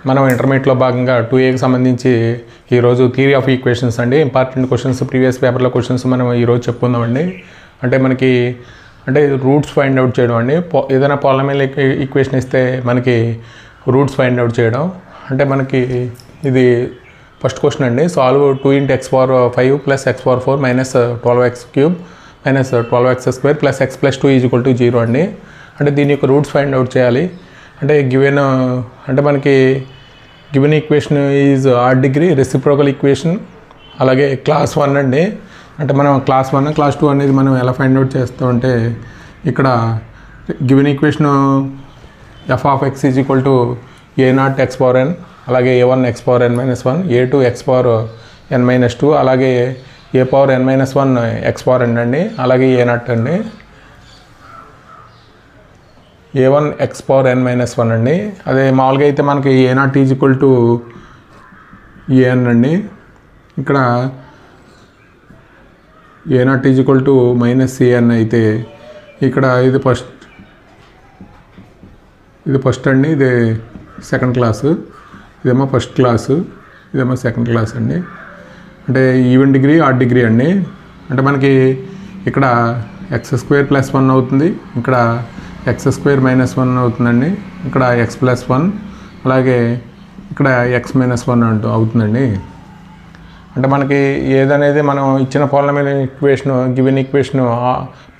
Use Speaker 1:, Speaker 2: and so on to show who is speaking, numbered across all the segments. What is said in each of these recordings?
Speaker 1: మనం ఇంటర్మీడియట్లో భాగంగా 2Aకి సంబంధించి ఈరోజు థియరీ ఆఫ్ ఈక్వేషన్స్ అండి ఇంపార్టెంట్ క్వశ్చన్స్ ప్రీవియస్ పేపర్లో క్వశ్చన్స్ మనం ఈరోజు చెప్పుకుందామండి. అంటే మనకి రూట్స్ ఫైండ్ అవుట్ చేయడం అండి. ఏదైనా పాలినామియల్ ఈక్వేషన్ ఇస్తే మనకి రూట్స్ ఫైండ్ అవుట్ చేయడం. అంటే మనకి ఇది ఫస్ట్ క్వశ్చన్ అండి. Solve 2 × x⁴ 5 + x⁴ minus 12x³ minus 12x² + x + 2 = 0 అండి. అంటే దీని యొక్క రూట్స్ ఫైండ్ అవుట్ చేయాలి. అంటే గివెన్ అంటే మనకి given equation is odd degree reciprocal equation. అలాగే క్లాస్ 1 అండి. అంటే మనం క్లాస్ 1 క్లాస్ 2 అనేది మనం ఎలా ఫైండ్ అవుట్ చేస్తామంటే ఇక్కడ గివెన్ ఈక్వేషన్ f(x) = a0x(n) అలాగే a1x(n-1), a2x(n-2) అలాగే a(n-1) అండి. అలాగే a0 అండి, a1x(n-1) అండి. అదే మామూలుగా అయితే మనకి a0 = an అండి. ఇక్కడ a0 - an అయితే ఇక్కడ ఇది ఫస్ట్ అండి, ఇది సెకండ్ క్లాసు, ఇదేమో ఫస్ట్ క్లాసు, ఇదేమో సెకండ్ క్లాస్ అండి. అంటే ఈవెన్ డిగ్రీ ఆడ్ డిగ్రీ అండి. అంటే మనకి ఇక్కడ x² + 1 అవుతుంది, ఇక్కడ x² - 1 అవుతుందండి, ఇక్కడ x + 1 అలాగే ఇక్కడ x - 1 అవుతుందండి. అంటే మనకి ఏదనేది మనం ఇచ్చిన పాలినామియల్ ఈక్వేషన్ గివెన్ ఈక్వేషన్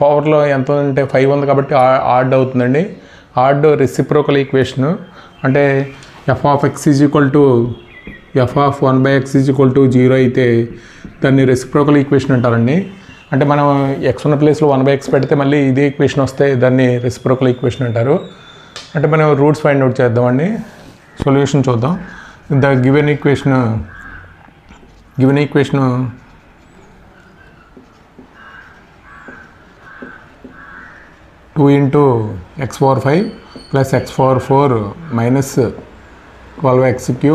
Speaker 1: పవర్లో ఎంత అంటే 5 ఉంది కాబట్టి ఆడ్ అవుతుందండి. Odd reciprocal equation. అంటే f(x) = f(1/x) = 0 అయితే దాన్ని రెసిప్రోకల్ ఈక్వేషన్ అంటారండి. అంటే మనం x ఉన్న ప్లేస్లో 1/x పెడితే మళ్ళీ ఇదే ఈక్వేషన్ వస్తే దాన్ని రెసిప్రోకల్ ఈక్వేషన్ అంటారు. అంటే మనం రూట్స్ ఫైండ్ అవుట్ చేద్దామండి. సొల్యూషన్ చూద్దాం. The given equation 2 × x⁴ 5 + x⁴ minus 12x³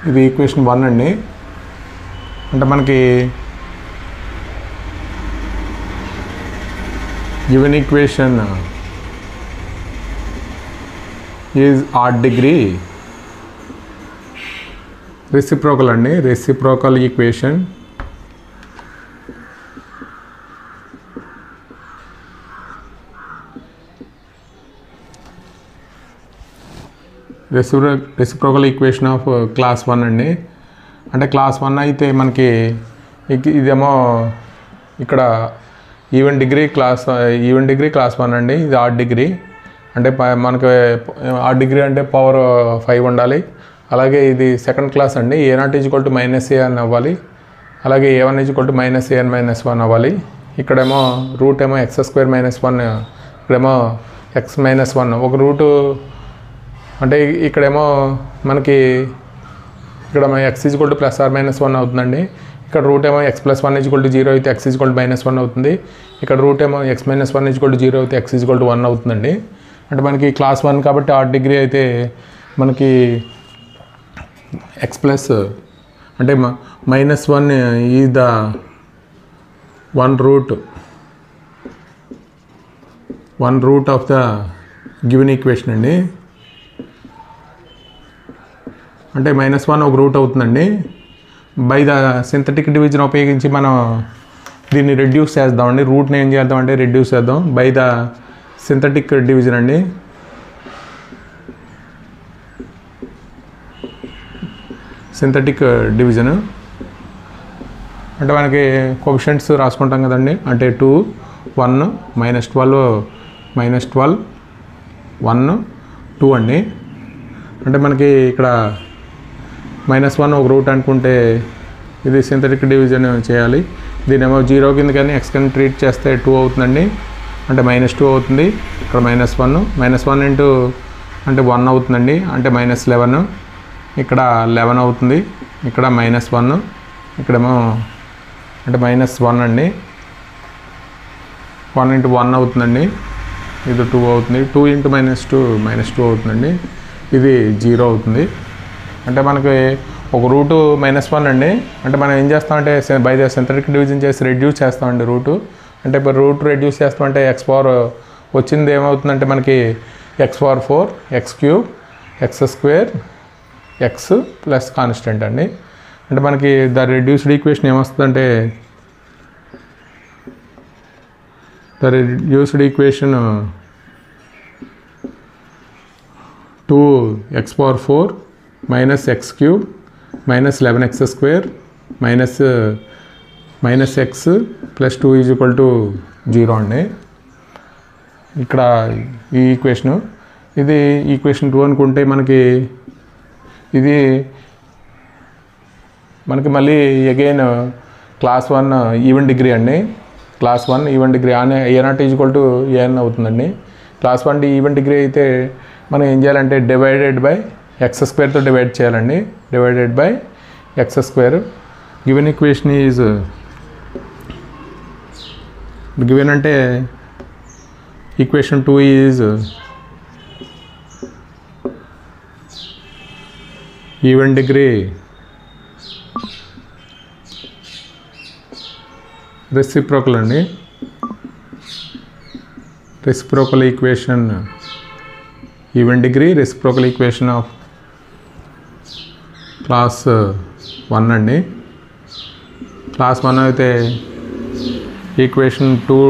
Speaker 1: ఇది ఈక్వేషన్ 1 అండి. అంటే మనకి given equation is odd degree reciprocal అండి, reciprocal equation. Reciprocal equation of class 1 అండి. అంటే క్లాస్ 1 అయితే మనకి ఇదేమో ఇక్కడ ఈవెన్ డిగ్రీ క్లాస్ 1 అండి. ఇది ఆడ్ డిగ్రీ. అంటే మనకి ఆడ్ డిగ్రీ అంటే పవర్ 5 ఉండాలి. అలాగే ఇది సెకండ్ క్లాస్ అండి. a0 = -an అవ్వాలి, అలాగే a1 = -an-1 అవ్వాలి. ఇక్కడేమో రూట్ ఏమో x² - 1, ఇక్కడేమో x - 1 ఒక రూటు. అంటే ఇక్కడేమో మనకి ఇక్కడ x = +or-1 అవుతుందండి. ఇక్కడ రూట్ ఏమో x + 1 = 0 అయితే x = -1 అవుతుంది. ఇక్కడ రూట్ ఏమో x - 1 = 0 అయితే x = 1 అవుతుందండి. అంటే మనకి క్లాస్ 1 కాబట్టి ఆడ్ డిగ్రీ అయితే మనకి x ప్లస్ అంటే -1 is the one root of the given equation అండి. అంటే -1 ఒక రూట్ అవుతుందండి. బై ద సింథటిక్ డివిజన్ ఉపయోగించి మనం దీన్ని రెడ్యూస్ చేద్దామండి. రూట్ని ఏం చేద్దామంటే రెడ్యూస్ చేద్దాం బై ద సింథటిక్ డివిజన్ అండి. సింథటిక్ డివిజన్ అంటే మనకి కోఎఫిషియంట్స్ రాసుకుంటాం కదండి. అంటే 2 1 -12 -12 1 2 అండి. అంటే మనకి ఇక్కడ -1 ఒక రూట్ అనుకుంటే ఇది సింథటిక్ డివిజన్ చేయాలి. దీనేమో 0 కింద కానీ x కింద ట్రీట్ చేస్తే 2 అవుతుందండి. అంటే -2 అవుతుంది. ఇక్కడ -1 ఇంటూ అంటే 1 అవుతుందండి. అంటే -11 ఇక్కడ 11 అవుతుంది. ఇక్కడ -1 ఇక్కడేమో అంటే -1 అండి. 1 × 1 అవుతుందండి. ఇది 2 అవుతుంది. 2 × -2 అవుతుందండి. ఇది 0 అవుతుంది. అంటే మనకి ఒక రూటు -1 అండి. అంటే మనం ఏం చేస్తామంటే బై ద సింథటిక్ డివిజన్ చేసి రెడ్యూస్ చేస్తామండి రూటు. అంటే ఇప్పుడు రూట్ రెడ్యూస్ చేస్తామంటే x⁴ వచ్చింది ఏమవుతుందంటే మనకి x power 4 x cube x square x plus constant అండి. అంటే మనకి ద రెడ్యూస్డ్ ఈక్వేషన్ ఏమొస్తుందంటే the reduced equation 2x power 4 minus x cube minus 11x square minus x plus 2 is equal to 0 అండి. ఇక్కడ ఈ ఈక్వేషను, ఇది ఈక్వేషన్ 2 అనుకుంటే మనకి ఇది మళ్ళీ అగైన్ క్లాస్ 1 ఈవెన్ డిగ్రీ అండి. Class 1 even degree A0 is equal to AN అవుతుందండి. క్లాస్ 1 ఈవెన్ డిగ్రీ అయితే మనం ఏం చేయాలంటే డివైడెడ్ బై ఎక్స్ స్క్వేర్తో డివైడ్ చేయాలండి. Divided by x square. Given equation is given అంటే equation 2 is even degree reciprocal అండి. Reciprocal equation even degree reciprocal equation of class 1 అండి. క్లాస్ 1 అయితే ఈక్వేషన్ 2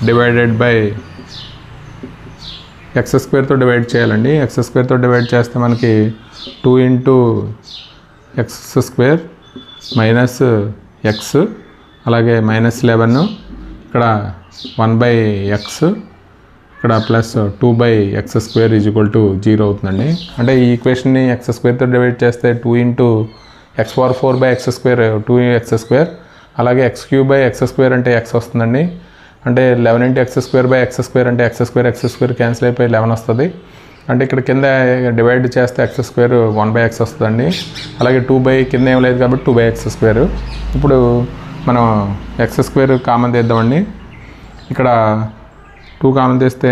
Speaker 1: డివైడెడ్ బై ఎక్స్ స్క్వేర్తో డివైడ్ చేయాలండి. X స్క్వేర్తో divide చేస్తే మనకి 2 into x square minus X అలాగే మైనస్ 11 ఇక్కడ 1/x ఇక్కడ plus 2/x square is equal to 0 అవుతుందండి. అంటే ఈ ఈక్వేషన్ని ఎక్స్ స్క్వేర్తో డివైడ్ చేస్తే 2 into x power 4/x square 2x square అలాగే x cube by x square అంటే ఎక్స్ వస్తుందండి. అంటే 11 into x square by x square అంటే ఎక్స్ స్క్వేర్ క్యాన్సిల్ అయిపోయి 11 వస్తుంది. అంటే ఇక్కడ కింద డివైడ్ చేస్తే ఎక్స్ స్క్వేర్ 1/x వస్తుందండి. అలాగే 2 కింద ఏం లేదు కాబట్టి 2/x స్క్వేర్. ఇప్పుడు మనం ఎక్స్ స్క్వేర్ కామన్ తీద్దామండి. ఇక్కడ 2 కామన్ తీస్తే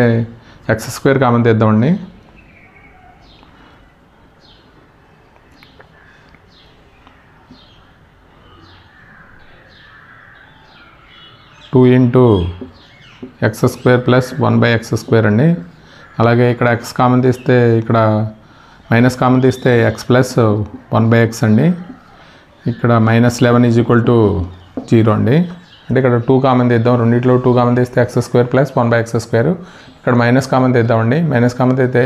Speaker 1: ఎక్స్ స్క్వేర్ కామన్ తీద్దామండి. Two into x square plus 1/x square అండి. అలాగే ఇక్కడ ఎక్స్ కామన్ తీస్తే ఇక్కడ మైనస్ కామన్ తీస్తే ఎక్స్ ప్లస్ 1/x అండి. ఇక్కడ మైనస్ 11 ఈజ్ ఈక్వల్ టు 0 అండి. అంటే ఇక్కడ 2 కామన్ తీద్దాం. రెండింటిలో 2 కామన్ తీస్తే x square plus 1/x square. ఇక్కడ మైనస్ కామన్ తీద్దామండి. మైనస్ కామన్ తీస్తే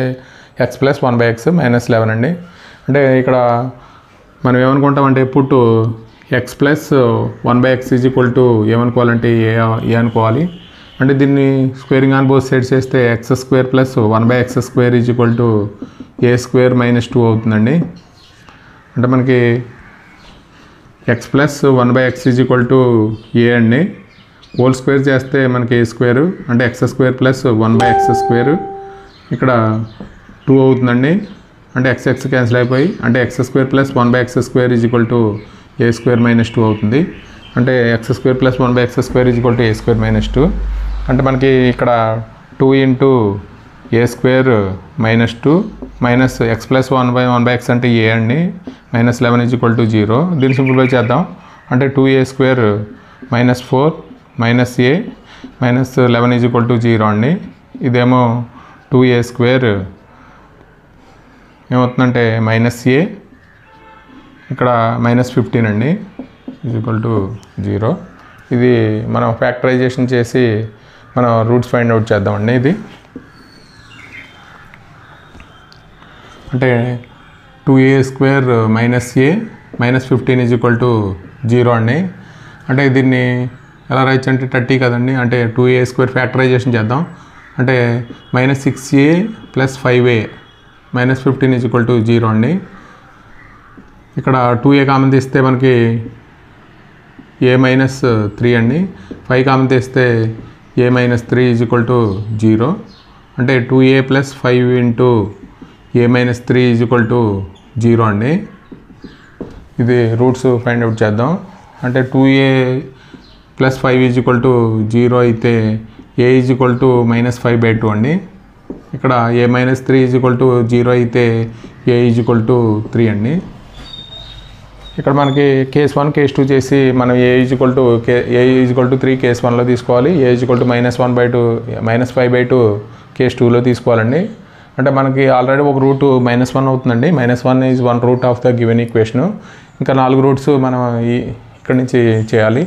Speaker 1: ఎక్స్ ప్లస్ 1/x మైనస్ 11 అండి. అంటే ఇక్కడ మనం ఏమనుకుంటామంటే put x plus 1/x is equal to ఏమనుకోవాలంటే ఏ అనుకోవాలి. అంటే దీన్ని స్క్వేరింగ్ ఆన్ బోత్ సైడ్స్ చేస్తే x square plus 1/x square is equal to a square minus 2 అవుతుందండి. అంటే మనకి x plus 1/x is equal to a అండి. హోల్ స్క్వేర్ చేస్తే మనకి ఏ స్క్వేర్ అంటే x square plus 1/x square ఇక్కడ 2 అవుతుందండి. అంటే ఎక్స్ క్యాన్సిల్ అయిపోయి అంటే x square plus 1/x square is equal to a square minus 2 అవుతుంది. అంటే x square plus 1/x square is equal to a square minus 2. అంటే మనకి ఇక్కడ 2 into a square minus 2 minus x plus 1/x అంటే a అండి. Minus 11 is equal to 0. దీన్ని simplify చేద్దాం. అంటే 2a square minus 4 minus A minus 11 is equal to 0 అండి. ఇదేమో 2a స్క్వేర్ ఏమవుతుందంటే మైనస్ ఏ ఇక్కడ మైనస్ 15 అండి ఈజ్ ఈక్వల్ టు 0. ఇది మనం ఫ్యాక్టరైజేషన్ చేసి మనం రూట్స్ ఫైండ్ అవుట్ చేద్దామండి. ఇది అంటే 2a square minus A minus 15 is equal to 0 అండి. అంటే దీన్ని ఎలా రాయొచ్చు అంటే 30 కదండి. అంటే 2a స్క్వేర్ ఫ్యాక్టరైజేషన్ చేద్దాం. అంటే minus 6a plus 5a minus 15 is equal to 0 అండి. ఇక్కడ 2a కామన్ తీస్తే మనకి a మైనస్ 3 అండి. 5 కామన్ తీస్తే a minus 3 is equal to 0. అంటే 2a plus 5 into a minus 3 is equal to 0 అండి. ఇది రూట్స్ ఫైండ్ అవుట్ చేద్దాం. అంటే 2a plus 5 is equal to 0 అయితే a is equal to minus 5/2 అండి. ఇక్కడ a minus 3 is equal to 0 అయితే a is equal to 3 అండి. ఇక్కడ మనకి కేస్ 1 కేస్ 2 చేసి మనం ఏ ఈజ్ ఈక్వల్ టు 3 కేస్ 1లో తీసుకోవాలి, ఏ ఈజ్ ఈక్వల్ టు -1/2 -5/2 కేస్ 2లో తీసుకోవాలండి. అంటే మనకి ఆల్రెడీ ఒక రూట్ -1 అవుతుందండి. -1 is 1 root of the given equation. ఇంకా 4 రూట్స్ మనం ఇక్కడ నుంచి చేయాలి.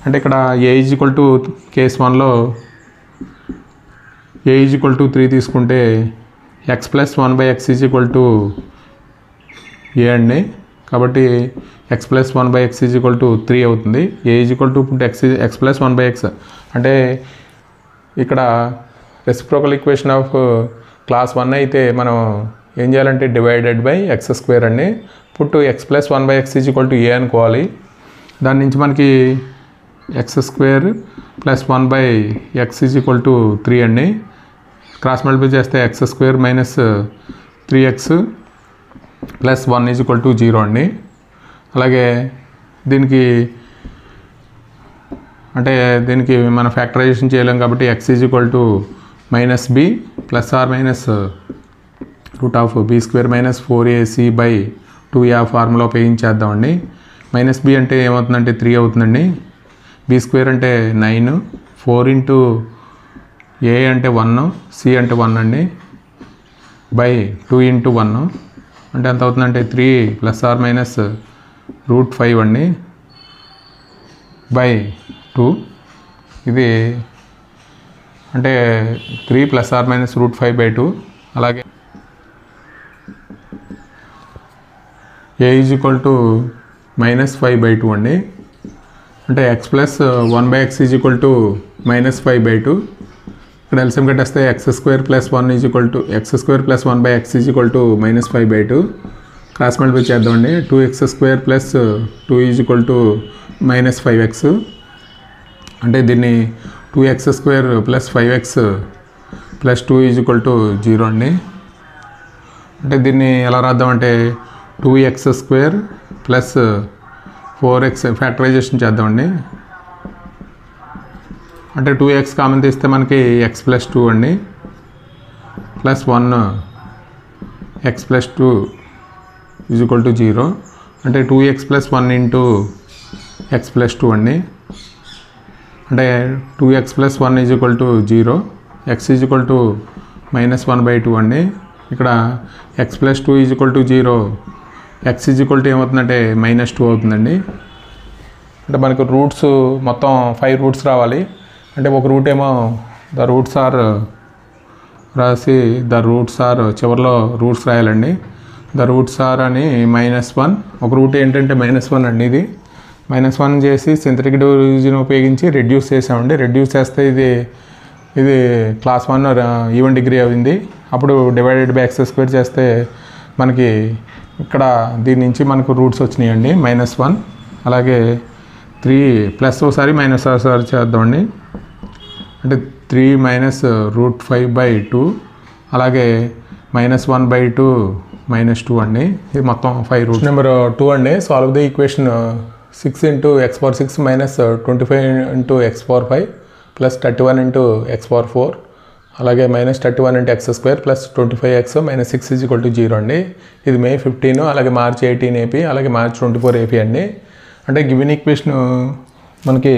Speaker 1: అంటే ఇక్కడ a is equal to case 1లో ఏ ఈజ్ ఈక్వల్ టు 3 తీసుకుంటే x + 1/x is equal to a అండి. కాబట్టి x + 1/x is equal to 3 అవుతుంది. A is equal to x + 1/x అంటే ఇక్కడ రెసిప్రోకల్ ఈక్వేషన్ ఆఫ్ క్లాస్ 1 అయితే మనం ఏం చేయాలంటే డివైడెడ్ బై x² అండి. పుట్టు x + 1/x is equal to a అనుకోవాలి. దాని నుంచి మనకి x² + 1/x is equal to 3 అండి. క్రాస్ మల్టిప్లై చేస్తే x² - 3x + 1 is equal to 0 అండి. అలాగే దీనికి మనం ఫ్యాక్టరైజేషన్ చేయలేం కాబట్టి x is equal to -b ± √b² - 4ac/2a formula ఉపయోగించేద్దామండి. -b అంటే ఏమవుతుందంటే 3 అవుతుందండి. b² అంటే 9, 4 × a అంటే 1, c అంటే 1 అండి, బై 2 × 1 అంటే ఎంత అవుతుందంటే 3 ± √5 అండి, బై 2. ఇది అంటే 3 ± √5/2. అలాగే a ఈజ్ ఈక్వల్ టు -5/2 అండి. అంటే x + 1/x is equal to -5/2. ఇక్కడ ఎల్సిఎం కట్టేస్తే x² + 1 is equal to x² + 1/x is equal to -5/2. Cross multiply చేద్దామండి. 2x² + 2 is equal to -5x. అంటే దీన్ని 2x² + 5x + 2 is equal to 0 అండి. అంటే దీన్ని ఎలా రాద్దామంటే 2x² + 4x ఫ్యాక్టరైజేషన్ చేద్దామండి. అంటే 2x కామన్ తీస్తే మనకి x + 2 అండి, plus 1 x + 2 is equal to 0. అంటే 2x + 1 × x + 2 అండి. అంటే 2x + 1 is equal to 0, x is equal to -1/2 అండి. ఇక్కడ x + 2 is equal to 0, x is equal to ఏమవుతుందంటే -2 అవుతుందండి. అంటే మనకు రూట్స్ మొత్తం 5 రూట్స్ రావాలి. అంటే ఒక రూట్ ఏమో ద రూట్స్ ఆర్ రాసి చివరిలో రూట్స్ రాయాలండి. ద రూట్స్ ఆర్ అని -1. ఒక రూట్ ఏంటంటే -1 అండి. ఇది -1 చేసి సింథటిక్ డివిజన్ ఉపయోగించి రెడ్యూస్ చేసామండి. రెడ్యూస్ చేస్తే ఇది క్లాస్ 1 ఈవెన్ డిగ్రీ అయింది. అప్పుడు డివైడెడ్ బై x² చేస్తే మనకి ఇక్కడ దీని నుంచి మనకు రూట్స్ వచ్చినాయండి -1. అలాగే 3 ప్లస్ ఒకసారి మైనస్ ఒకసారి చేద్దామండి. అంటే 3 - √5/2 అలాగే -1/2 -2 అండి. ఇది మొత్తం 5 రూట్స్. నెంబర్ 2 అండి. Solve the equation 6 × x⁴ -25 × x⁴ plus 31 × x⁴ అలాగే -31 × x² plus 25x - 6 is equal to 0 అండి. ఇది May 15, అలాగే March 18 AP, అలాగే March 24 AP అండి. అంటే గివెన్ ఈక్వేషన్ మనకి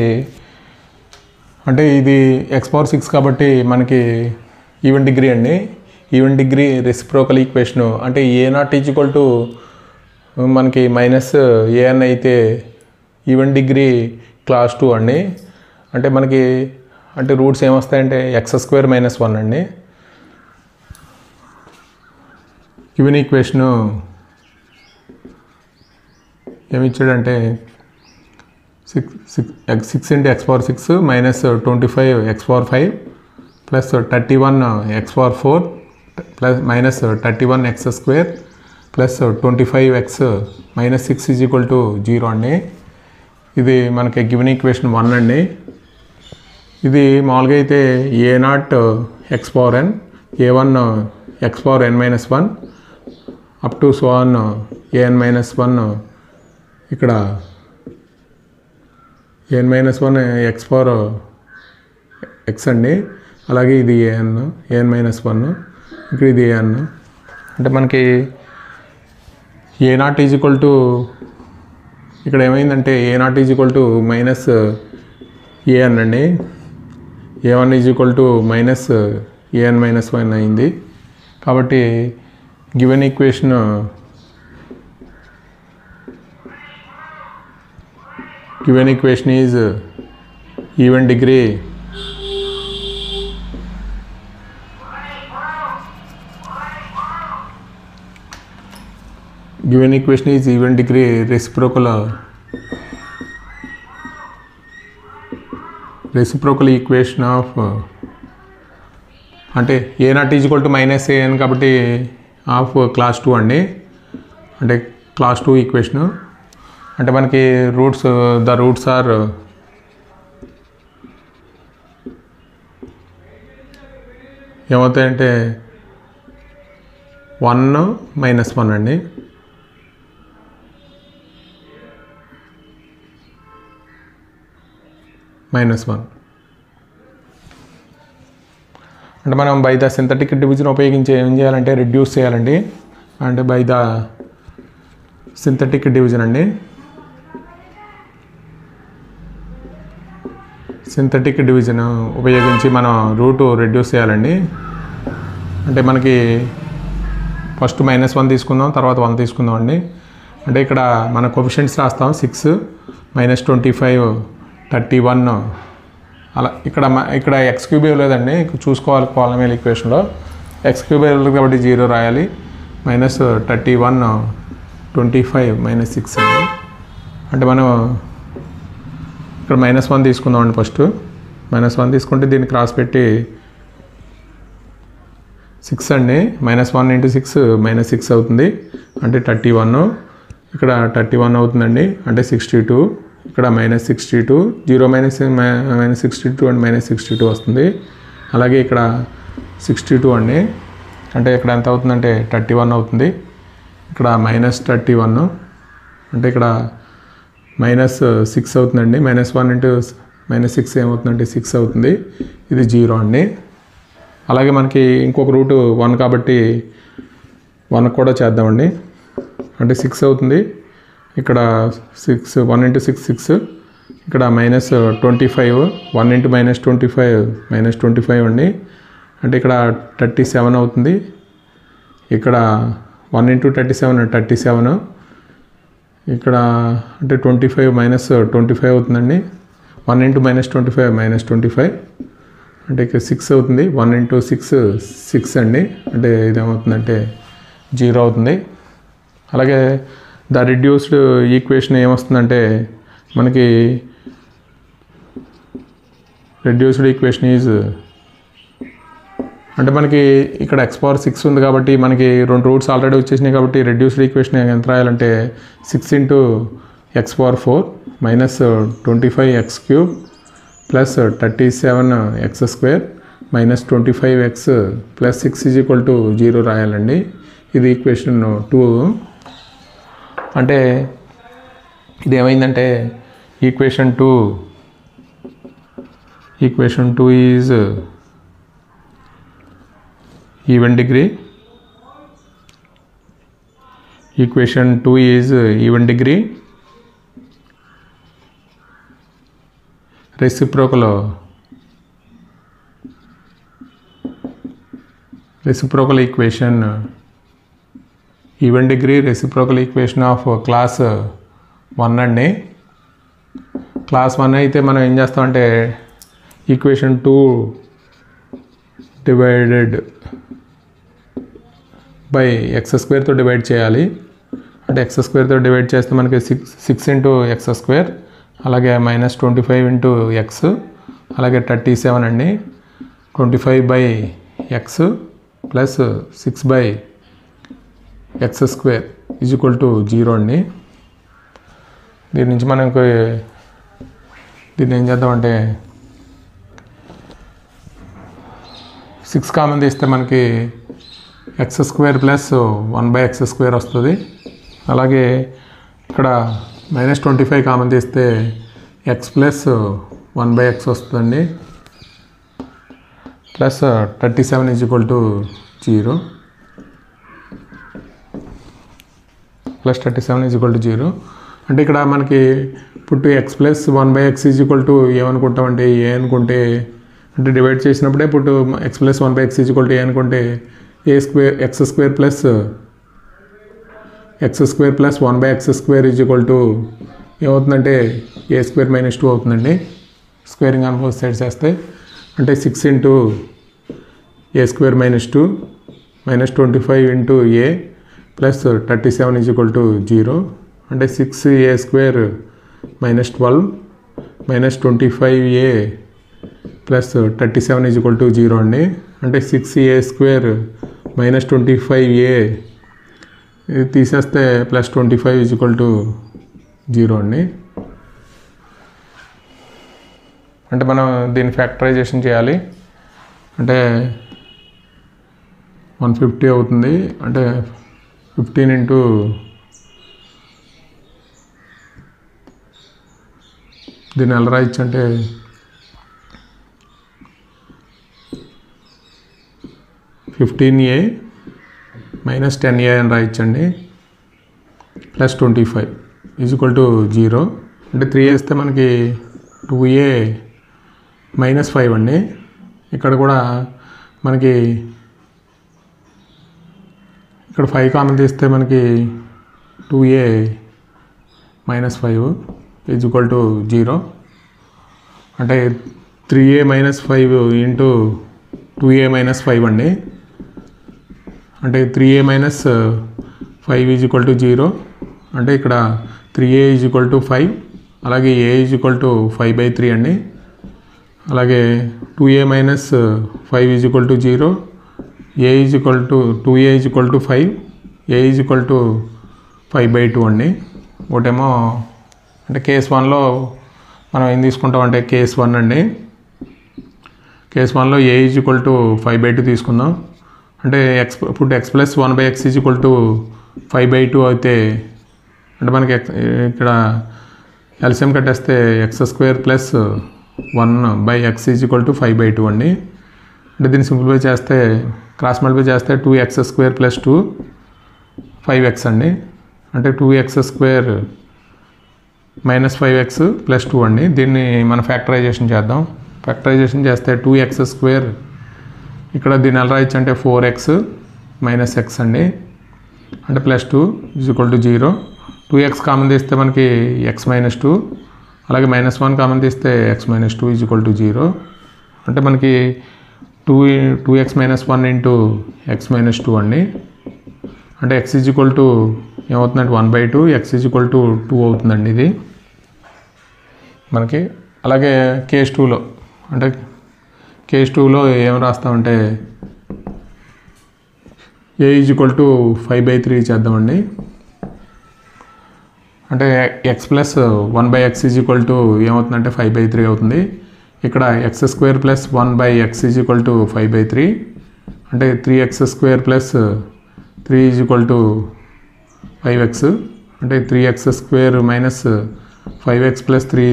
Speaker 1: అంటే ఇది x⁴ కాబట్టి మనకి ఈవెన్ డిగ్రీ అండి. ఈవెన్ డిగ్రీ రెసిప్రోకల్ ఈక్వేషను అంటే a0 ఈజ్ ఈక్వల్ టు మనకి -an అయితే ఈవెన్ డిగ్రీ క్లాస్ 2 అండి. అంటే మనకి అంటే రూట్స్ ఏమొస్తాయంటే x² - 1 అండి. గివెన్ ఈక్వేషను ఏమిచ్చాడంటే 6 × x⁴ -25x⁵ plus 31x⁴ plus -31x² plus 25x - 6 is equal to 0 అండి. ఇది మనకి గివెన్ ఈక్వేషన్ 1 అండి. ఇది మామూలుగా అయితే a0 xn, a1 xn - 1 up to so on an - 1 ఇక్కడ an - 1 x అండి. అలాగే ఇది an - 1 ఇక్కడ ఇది an. అంటే మనకి a0 ఈజ్ ఈక్వల్ టు ఇక్కడ ఏమైందంటే a0 is equal to minus an అండి, a1 is equal to minus an minus 1 అయింది. కాబట్టి given equation is even degree reciprocal equation of అంటే a0 is equal to minus an కాబట్టి of class 2 అండి, అంటే class 2 equation. అంటే మనకి the roots are ఏమవుతాయంటే 1 minus 1 అండి. -1 అంటే మనం బై ద సింథటిక్ డివిజన్ ఉపయోగించి ఏం చేయాలంటే రెడ్యూస్ చేయాలండి. అంటే బై ద సింథటిక్ డివిజన్ అండి, సింథటిక్ డివిజన్ ఉపయోగించి మనం రూట్ రెడ్యూస్ చేయాలండి. అంటే మనకి ఫస్ట్ -1 తీసుకుందాం, తర్వాత 1 తీసుకుందాం అండి. అంటే ఇక్కడ మన కోఎఫిషియంట్స్ రాస్తాం 6 -25 31 అలా. ఇక్కడ ఎక్స్ క్యూబ్ ఇవ్వలేదండి, చూసుకోవాలి పాలినామియల్ ఈక్వేషన్లో. ఎక్స్ క్యూబ్ ఇవ్వలేదు కాబట్టి 0 రాయాలి. -31 25 -6 అండి. అంటే మనం ఇక్కడ -1 తీసుకుందాం అండి. ఫస్ట్ -1 తీసుకుంటే దీన్ని క్రాస్ పెట్టి 6 అండి, -1 × 6 -6 అవుతుంది, అంటే 31. ఇక్కడ 31 అవుతుందండి, అంటే 62. ఇక్కడ -62 0 -62 అండ్ -62 వస్తుంది. అలాగే ఇక్కడ 62 అండి, అంటే ఇక్కడ ఎంత అవుతుందంటే 31 అవుతుంది. ఇక్కడ -31 అంటే ఇక్కడ -6 అవుతుందండి. -1 × -6 ఏమవుతుందంటే 6 అవుతుంది. ఇది 0 అండి. అలాగే మనకి ఇంకొక రూట్ 1 కాబట్టి 1 కూడా చేద్దామండి. అంటే 6 అవుతుంది. ఇక్కడ 1 × 6 6. ఇక్కడ -25 1 × -25 అండి, అంటే ఇక్కడ 37 అవుతుంది. ఇక్కడ 1 × 37 37. ఇక్కడ అంటే 25 -25 అవుతుందండి. 1 × -25 -25, అంటే ఇక్కడ 6 అవుతుంది. 1 × 6 6 అండి, అంటే ఇదేమవుతుందంటే 0 అవుతుంది. అలాగే ద రిడ్యూస్డ్ ఈక్వేషన్ ఏమొస్తుందంటే మనకి రెడ్యూస్డ్ ఈక్వేషన్ ఈజ్ అంటే మనకి ఇక్కడ x⁴ ఉంది కాబట్టి మనకి 2 రూట్స్ ఆల్రెడీ వచ్చేసినాయి కాబట్టి రెడ్యూస్డ్ ఈక్వేషన్ ఎంత రాయాలంటే 6 × x⁴ -25x³ + 37x² -25x + 6 = 0 రాయాలండి. ఇది ఈక్వేషన్ 2. అంటే ఇది ఏమైందంటే equation 2 is even degree. Equation 2 is even degree. Reciprocal equation even degree reciprocal equation of class 1 అండి. క్లాస్ 1 అయితే మనం ఏం చేస్తామంటే equation 2 divided by x² divide చేయాలి. అంటే x² డివైడ్ చేస్తే మనకి 6 × x², అలాగే -25 × x, అలాగే 37 అండి. 25/x + 6/x² = 0 అండి. దీని నుంచి మనకి దీన్ని ఏం చేద్దామంటే 6 కామన్ తీస్తే మనకి x² + 1/x² వస్తుంది. అలాగే ఇక్కడ -25 కామన్ తీస్తే x + 1/x వస్తుందండి, ప్లస్ 37 = 0 +37 = 0. అంటే ఇక్కడ మనకి పుట్టు ఎక్స్ ప్లస్ 1/x ఏమనుకుంటామంటే ఏ అనుకుంటే అంటే డివైడ్ చేసినప్పుడే పుట్టు ఎక్స్ ప్లస్ 1/x ఏ అనుకుంటే ఎక్స్ స్క్వేర్ ప్లస్ 1/x² ఏమవుతుందంటే a² - 2 అవుతుందండి. స్క్వేరింగ్ ఆన్ బోత్ సైడ్స్ వేస్తే అంటే 6 × a² - 2 -25 × a ప్లస్ 37 0 అంటే 6a² - 12 -25a ప్లస్ 37 0 అండి. అంటే 6a² - 25a ఇది తీసేస్తే ప్లస్ 25 0 అండి. అంటే మనం దీన్ని ఫ్యాక్టరైజేషన్ చేయాలి. అంటే 150 అవుతుంది. అంటే 15 × దీన్ని ఎలా రాయొచ్చు అంటే 15a - 10a అని రాయొచ్చండి. ప్లస్ 25 0 అంటే 3 వేస్తే మనకి 2a - 5 అండి. ఇక్కడ కూడా మనకి ఇక్కడ 5 కామన్ తీస్తే మనకి 2a - 5 0 అంటే 3a - 5 × 2a - 5 అండి. అంటే 3a - 5 0 అంటే ఇక్కడ 3a 5 అలాగే a 5/3 అండి. అలాగే 2a - 5 0 2a 5 a 5/2 అండి. ఒకటేమో అంటే కేస్ 1లో మనం ఏం తీసుకుంటాం అంటే కేస్ 1 అండి. కేస్ 1లో a 5/2 తీసుకుందాం. అంటే ఇప్పుడు x ప్లస్ 1/x 5/2 అయితే అంటే మనకి ఇక్కడ ఎల్సిఎం కట్టేస్తే x² ప్లస్ 1/x 5/2 అండి. అంటే దీన్ని సింప్లిఫై చేస్తే క్రాస్ మల్టిప్లై చేస్తే 2x² + 2 5x అండి. అంటే 2x² - 5x + 2 అండి. దీన్ని మనం ఫ్యాక్టరైజేషన్ చేద్దాం. ఫ్యాక్టరైజేషన్ చేస్తే 2x² ఇక్కడ దీన్ని ఎలా రాయొచ్చు అంటే 4x - x అండి. అంటే ప్లస్ 2 0 2x కామన్ తీస్తే మనకి x - 2 అలాగే -1 కామన్ తీస్తే x - 2 0 అంటే మనకి 2x - 1 × x - 2 అండి. అంటే x ఏమవుతుందంటే 1/2 x 2 అవుతుందండి ఇది మనకి. అలాగే కేస్ 2లో అంటే కేస్ 2లో ఏం రాస్తామంటే a 5/3 చేద్దామండి. అంటే x ప్లస్ 1/x ఏమవుతుందంటే 5/3 అవుతుంది. ఇక్కడ x² + 1/x 5/3 అంటే 3x² + 3 5x అంటే 3x² - 5x + 3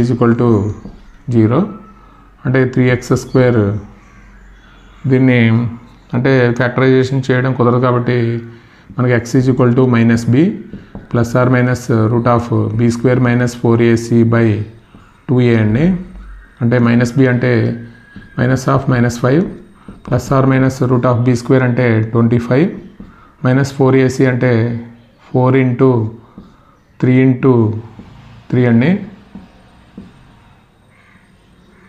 Speaker 1: 0 అంటే 3x² దీన్ని అంటే ఫ్యాక్టరైజేషన్ చేయడం కుదరదు కాబట్టి మనకి x -b ± (b² - 4ac/2a) అండి. అంటే -b అంటే -5 ± (b² అంటే 25 -4ac అంటే 4 × 3 × 3 అండి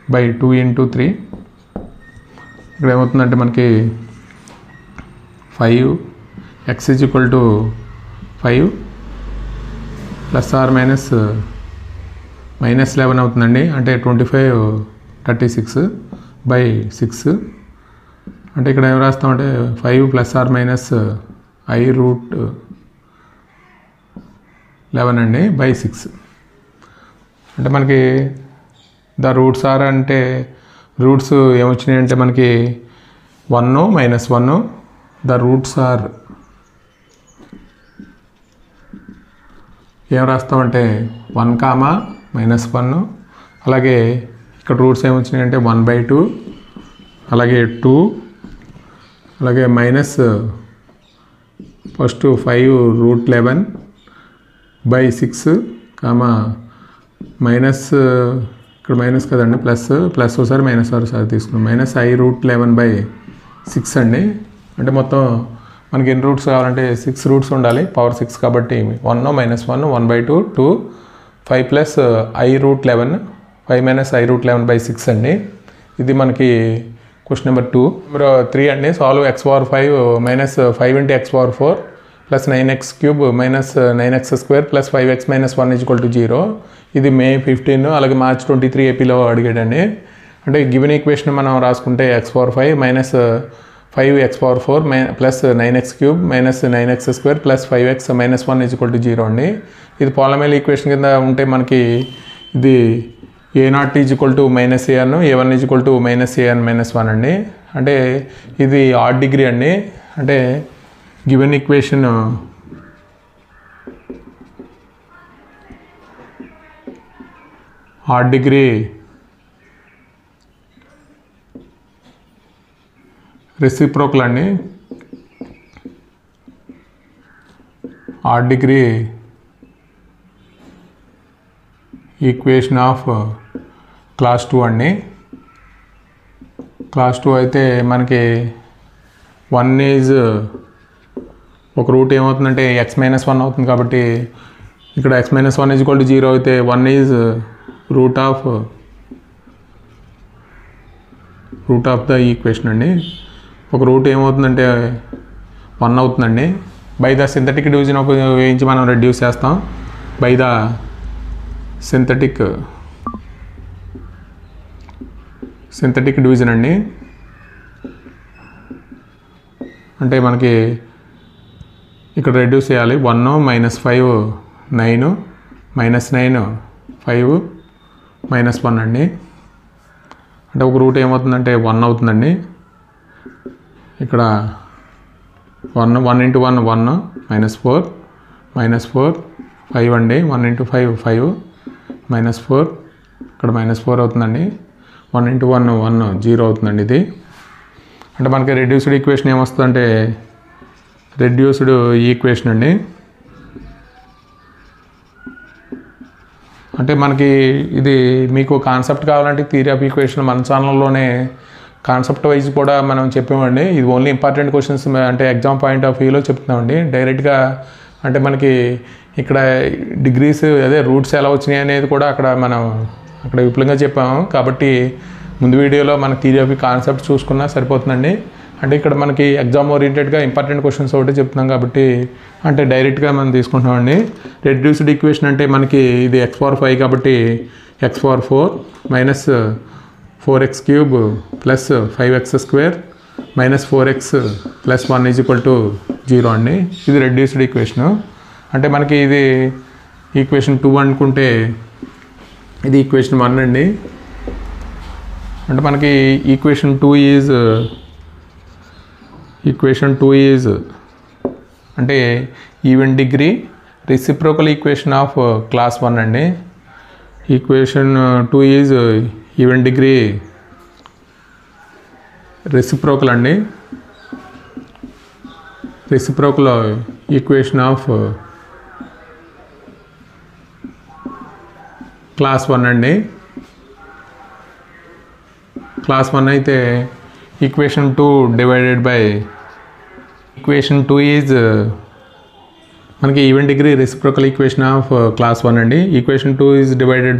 Speaker 1: /2 × 3. ఇక్కడ ఏమవుతుందంటే మనకి 5 x 5 ± -11 అవుతుందండి. అంటే 25 36/6 అంటే ఇక్కడ ఏం రాస్తామంటే 5 ± i√11 అండి /6 అంటే మనకి ద రూట్స్ ఆర్ అంటే రూట్స్ ఏమొచ్చినాయి అంటే మనకి 1 -1 ద రూట్స్ ఆర్ ఏం రాస్తామంటే 1, -1 అలాగే ఇక్కడ రూట్స్ ఏమొచ్చినాయి అంటే 1/2 అలాగే 2 అలాగే ఫస్ట్ 5√11/6 కామా మైనస్ ఇక్కడ మైనస్ కదండి, ప్లస్ ఒకసారి మైనస్ ఒకసారి తీసుకున్నాం, -i√11/6 అండి. అంటే మొత్తం మనకి ఎన్ని రూట్స్ కావాలంటే 6 రూట్స్ ఉండాలి, పవర్ 6 కాబట్టి 1 -1 1/2 2 5 + i√11 5 - i√11/6 అండి. ఇది మనకి క్వశ్చన్ నెంబర్ 2. నెంబర్ 3 అండి, solve x⁴ - 5 × x⁴ + 9x³ - 9x² + 5x - 1 = 0. ఇది May 15 అలాగే March 23 ఏపీలో అడిగాడండి. అంటే గివెన్ ఈక్వేషన్ మనం రాసుకుంటే x⁴ - 5 - 5x⁴ + 9x³ - 9x² + 5x - 1 = 0 అండి. ఇది పాలినామియల్ ఈక్వేషన్ కింద ఉంటే మనకి ఇది a0 = -an, a1 = -an-1 అండి. అంటే ఇది ఆడ్ డిగ్రీ అండి. అంటే given equation odd degree reciprocal అండి. Odd degree equation of class 2 అండి. క్లాస్ 2 అయితే మనకి 1 ఈజ్ ఒక రూట్ ఏమవుతుందంటే x - 1 అవుతుంది కాబట్టి ఇక్కడ x - 1 = 0 అయితే 1 is root of the equation అండి. ఒక రూట్ ఏమవుతుందంటే 1 అవుతుందండి. బై ద సింథటిక్ డివిజన్ ఉపయోగించి మనం రెడ్యూస్ చేస్తాం. బై ద సింథటిక్ డివిజన్ అండి. అంటే మనకి ఇక్కడ రెడ్యూస్ చేయాలి. 1 - 5 9 -9 5 -1 అండి. అంటే ఒక రూట్ ఏమవుతుందంటే 1 అవుతుందండి. ఇక్కడ 1 × 1 1 -4 -4 5 అండి. 1 × 5 5 -4 ఇక్కడ -4 అవుతుందండి. 1 × 1 1 0 అవుతుందండి. ఇది అంటే మనకి రెడ్యూస్డ్ ఈక్వేషన్ ఏమొస్తుందంటే రెడ్యూస్డ్ ఈక్వేషన్ అండి. అంటే మనకి ఇది మీకు కాన్సెప్ట్ కావాలంటే థియరీ ఆఫ్ ఈక్వేషన్ మన ఛానల్లోనే కాన్సెప్ట్ వైజ్ కూడా మనం చెప్పామండి. ఇది ఓన్లీ ఇంపార్టెంట్ క్వశ్చన్స్ అంటే ఎగ్జామ్ పాయింట్ ఆఫ్ వ్యూలో చెప్తున్నామండి. డైరెక్ట్గా అంటే మనకి ఇక్కడ డిగ్రీస్ అదే రూట్స్ ఎలా వచ్చినాయి అనేది కూడా అక్కడ విపులంగా చెప్పాము. కాబట్టి ముందు వీడియోలో మన థియరీ ఆఫ్ కాన్సెప్ట్ చూసుకున్నా సరిపోతుందండి. అంటే ఇక్కడ మనకి ఎగ్జామ్ ఓరియంటెడ్గా ఇంపార్టెంట్ క్వశ్చన్స్ ఒకటి చెప్తున్నాం కాబట్టి అంటే డైరెక్ట్గా మనం తీసుకుంటున్నామండి. రెడ్యూస్డ్ ఈక్వేషన్ అంటే మనకి ఇది x⁴ 5 కాబట్టి x⁴ - 4x³ + 5x² - 4x + 1 = 0 అండి. ఇది రెడ్యూస్డ్ ఈక్వేషను. అంటే మనకి ఇది ఈక్వేషన్ 2 అనుకుంటే ఇది ఈక్వేషన్ 1 అండి. అంటే మనకి ఈక్వేషన్ 2 ఈజ్ అంటే even degree reciprocal equation of class 1 అండి. Equation 2 is even degree reciprocal అండి. రెసిప్రోకల్ ఈక్వేషన్ ఆఫ్ క్లాస్ 1 అండి. క్లాస్ 1 అయితే equation 2 divided by equation 2 is మనకి even degree reciprocal equation of class 1 అండి. Equation 2 is divided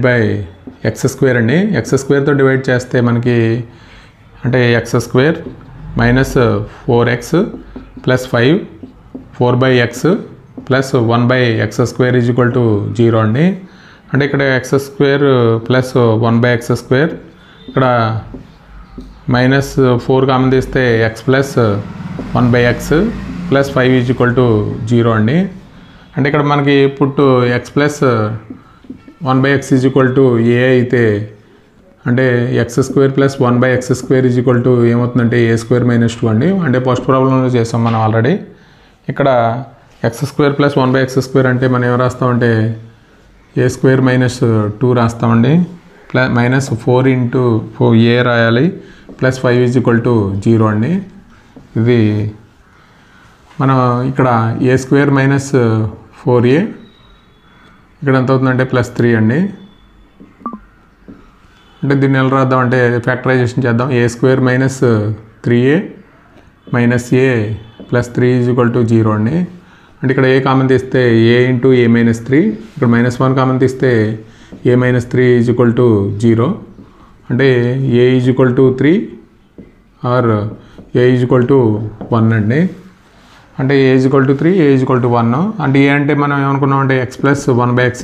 Speaker 1: by x² అండి. x²తో divide చేస్తే మనకి అంటే x² - 4x + 5 4/x + 1/x² = 0 అండి. అంటే ఇక్కడ x² + 1/x², ఇక్కడ -4 కామన్ తీస్తే x + 1/x + 5 = 0 అండి. అంటే ఇక్కడ మనకి పుట్టు x + 1/x = a అయితే అంటే x² + 1/x² ఏమవుతుందంటే a² - 2 అండి. అంటే ఫస్ట్ ప్రాబ్లంలో చేసాం మనం ఆల్రెడీ. ఇక్కడ x² + 1/x² అంటే మనం ఏం రాస్తామంటే a² - 2 రాస్తామండి. -4 × 4a రాయాలి + 5 = 0 అండి. ఇది మనం ఇక్కడ a² - 4a ఇక్కడ ఎంత అవుతుందంటే +3 అండి. అంటే దీన్ని ఎలా రాద్దాం అంటే ఫ్యాక్టరైజేషన్ చేద్దాం. a² - 3a - a +3 = 0 అండి. అంటే ఇక్కడ ఏ కామన్ తీస్తే a × a - 3, ఇక్కడ -1 కామన్ తీస్తే a - 3 = 0. అంటే a = 3 ఆర్ a = 1 అండి. అంటే a = 3, a = 1. అంటే ఏ అంటే మనం ఏమనుకున్నాం అంటే x + 1/x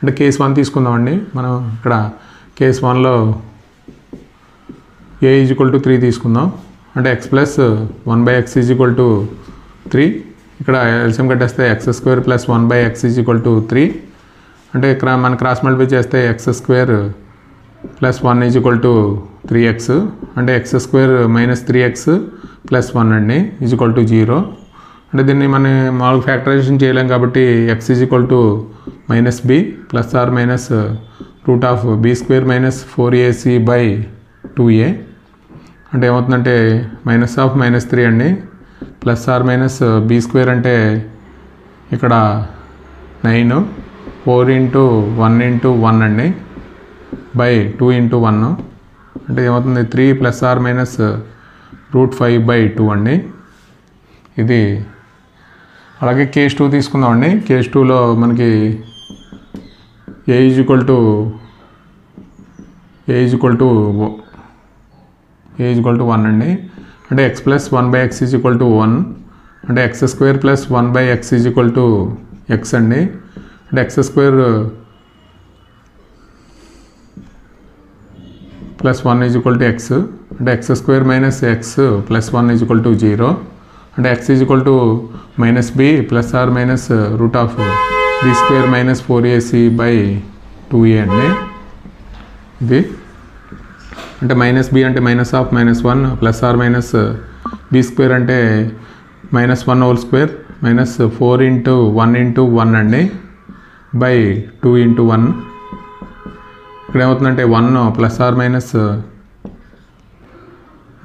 Speaker 1: అంటే కేస్ 1 తీసుకుందామండి. మనం ఇక్కడ కేస్ 1లో a = 3 తీసుకుందాం. అంటే x + 1/x = 3. ఇక్కడ ఎల్సిఎం కట్టేస్తే x² + 1/x = 3. అంటే ఇక్కడ మనం క్రాస్ మల్టిప్లై చేస్తే x² + 1 = 3x. అంటే x² - 3x + 1 అండి = 0. అంటే దీన్ని మనం మామూలుగా ఫ్యాక్టరైజేషన్ చేయలేం కాబట్టి x = -b ± √b² - 4ac/2a. అంటే ఏమవుతుందంటే -3 అండి ± b² అంటే ఇక్కడ 9 4 × 1 × 1 అండి /2 × 1. అంటే ఏమవుతుంది 3 ± √5/2 అండి. ఇది అలాగే కేస్ 2 తీసుకుందామండి. కేస్ 2లో మనకి a = 1 అండి. అంటే x + 1/x = 1. అంటే x² + 1/x = x అండి. అంటే x² + 1 = x. అంటే x² - x + 1 = 0. అంటే x = -b ± √b² - 4ac/2a అండి. ఇది అంటే -b అంటే -1 ± b² అంటే -1² - 4 × 1 × 1 అండి /2 × 1. ఇక్కడ ఏమవుతుందంటే 1 ±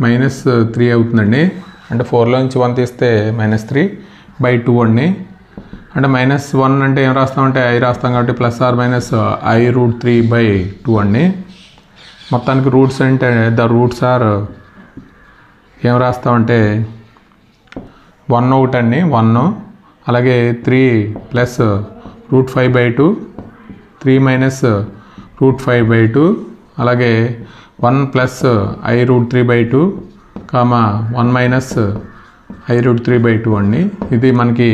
Speaker 1: -3 అవుతుందండి. అంటే 4లో నుంచి 1 తీస్తే -3/2 అండి. అంటే -1 అంటే ఏం రాస్తామంటే i రాస్తాం కాబట్టి ± i√3/2 అండి. మొత్తానికి రూట్స్ అంటే ద రూట్స్ ఆర్ ఏం రాస్తామంటే 1 ఒకటి అండి 1, అలాగే 3 + √5/2, 3 - √5/2, అలాగే 1 + i√3/2, 1 - i√3/2 అండి. ఇది మనకి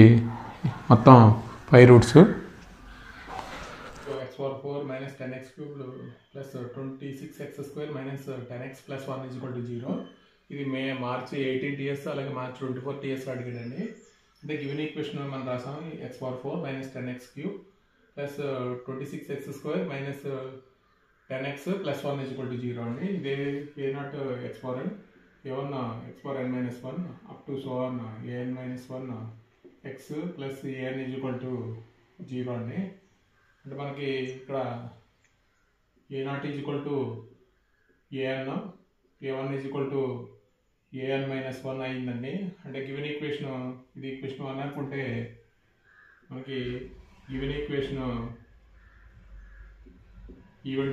Speaker 1: మొత్తం 5 roots. x⁴ - 10x³ + 26x² - 10x + 1 = 0. ఇది మార్చి 18ts అలాగే మార్చి 24ts అడిగాడండి. అంటే గివెన్ ఈక్వేషన్ మనం రాసాం x⁴ - 10x³ + 26x² - 10x + 1 = 0 అండి. ఇదే a0 x⁴n, a1 x⁴n - 1 up to so on an - 1 x + an = 0 అండి. అంటే మనకి ఇక్కడ a0 an, a1 an - 1 అయిందండి. అంటే గివెన్ ఈక్వేషన్ ఇది ఈక్వేషన్ 1 అనుకుంటే మనకి given equation even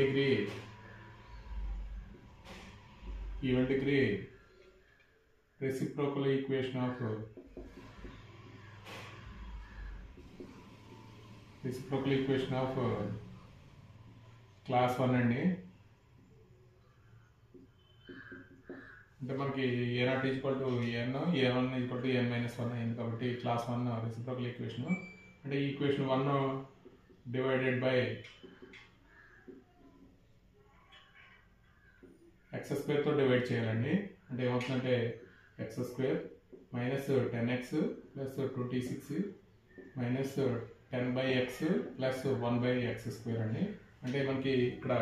Speaker 1: degree reciprocal equation of class 1 అండి. అంటే మనకి a0 an, a1 an - 1 అయింది కాబట్టి క్లాస్ 1 రెసిప్రోకల్ ఈక్వేషన్. అంటే ఈ ఈక్వేషన్ 1 డివైడెడ్ బై x² తో డివైడ్ చేయాలండి. అంటే ఏమవుతుందంటే x² - 10x + 26 - 10/x + 1/x² అండి. అంటే మనకి ఇక్కడ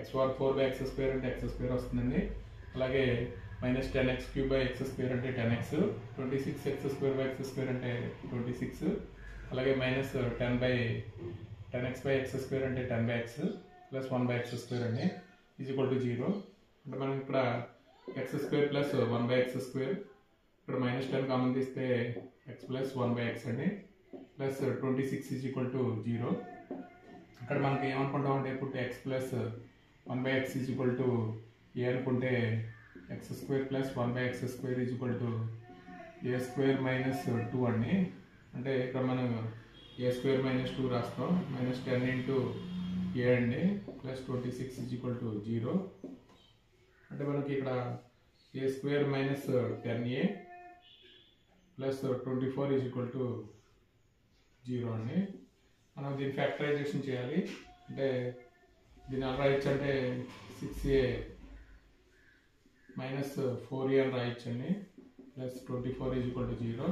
Speaker 1: x⁴/x² అంటే x² వస్తుందండి. అలాగే -10x³ x² అంటే 10x, 26x²/x² అంటే 26, అలాగే -10x/x² అంటే 10x + 1/x² అండి = 0. అంటే మనం ఇక్కడ x² + 1/x², ఇక్కడ -10 కామన్ తీస్తే x + 1/x అండి + 26 = 0. ఇక్కడ మనకి ఏమనుకుంటాం అంటే ఇప్పుడు x plus 1/x is equal to a అనుకుంటే x square plus 1/x square is equal to a square minus 2 అండి. అంటే ఇక్కడ మనం ఏ స్క్వేర్ మైనస్ 2 రాస్తాం, మైనస్ 10 ఇంటూ ఏ అండి ప్లస్ 26 ఈజ్ ఈక్వల్ టు 0. అంటే మనకి ఇక్కడ a square minus 10a plus 24 is equal to 0 అండి. మనం దీన్ని ఫ్యాక్టరైజేషన్ చేయాలి. అంటే దీన్ని ఎలా రాయొచ్చు అంటే 6a మైనస్ 4a అని రాయొచ్చండి ప్లస్ 24 ఈజ్ ఈక్వల్ టు 0.